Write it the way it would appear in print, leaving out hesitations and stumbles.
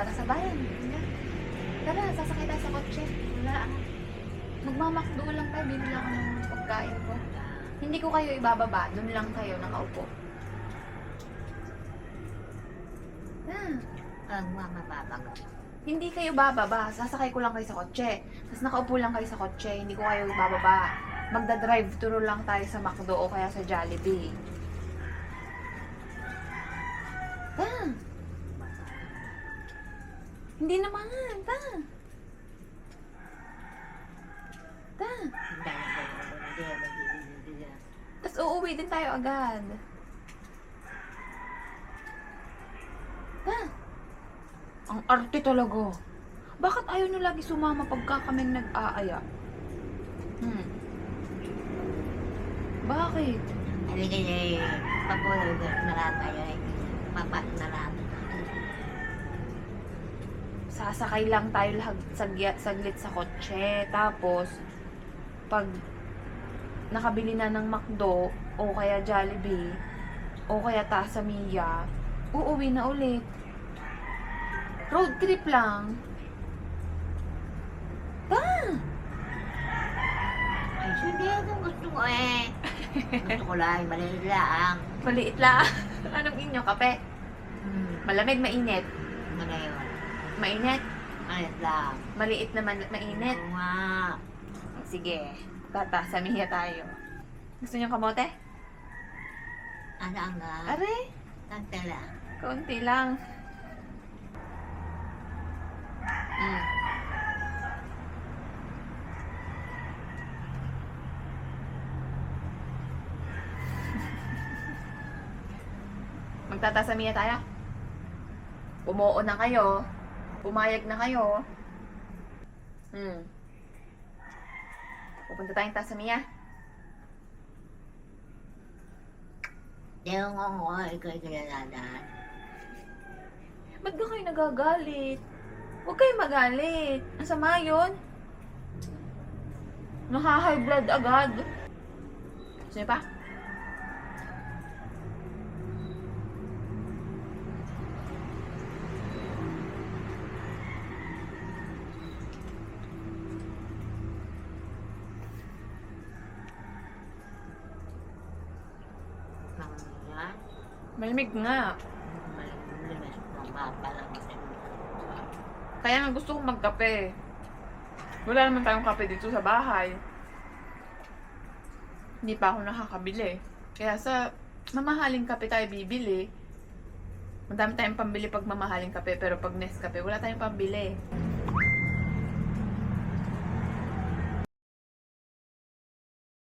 Tara sa bayan. Tara, sasakay tayo sa kotse. Wala ah. Magmamakdo lang tayo, bibili ako ng pagkain ko. Hindi ko kayo ibababa, doon lang kayo nakaupo. Ang mga babago. Hindi kayo bababa, sasakay ko lang kayo sa kotse. Tapos nakaupo lang kayo sa kotse, hindi ko kayo bababa. Magda-drive-thru lang tayo sa McDo o kaya sa Jollibee. Hindi naman, ta. Tapos uuwi din tayo agad. Ang arte talaga. Bakit ayaw nyo lagi sumama pagka kaming nag-aaya? Bakit? Halika niya pagulog na lang tayo papat na lang. Sasakay lang tayo saglit sa kotse. Tapos, pag nakabili na ng McDo, o kaya Jollibee, o kaya Tasamiya, uuwi na ulit. Road trip lang. Ay, hindi ako gusto ko eh. Gusto ko lang, maliit lang. Maliit lang. Anong inyo? Kape? Malamig, mainit? Malayo. Mainit? Maliit lang. Maliit naman, mainit? Oo nga. Sige, Tasamiya tayo. Gusto niyo kamote? Ano nga? Are, Nagtala. kaunti lang. Magtatasamiya tayo? Umuo na kayo. Pumayag na kayo. Pupunta tayong Tasamiya. Di ko ikaw ikinalanan. Ba't ba kayo nagagalit? Huwag kayo magalit. Ang sama yun. Naka-high blood agad. Sino pa? Mga Malamig nga. malinis ng bata lang. Kaya nga gusto kong magkape. Wala naman tayong kape dito sa bahay. Hindi pa ako nakakabili. Kaya sa mamahaling kape tayo bibili. Madami tayong pambili pag mamahaling kape, pero pag Nescafe, wala tayong pambili.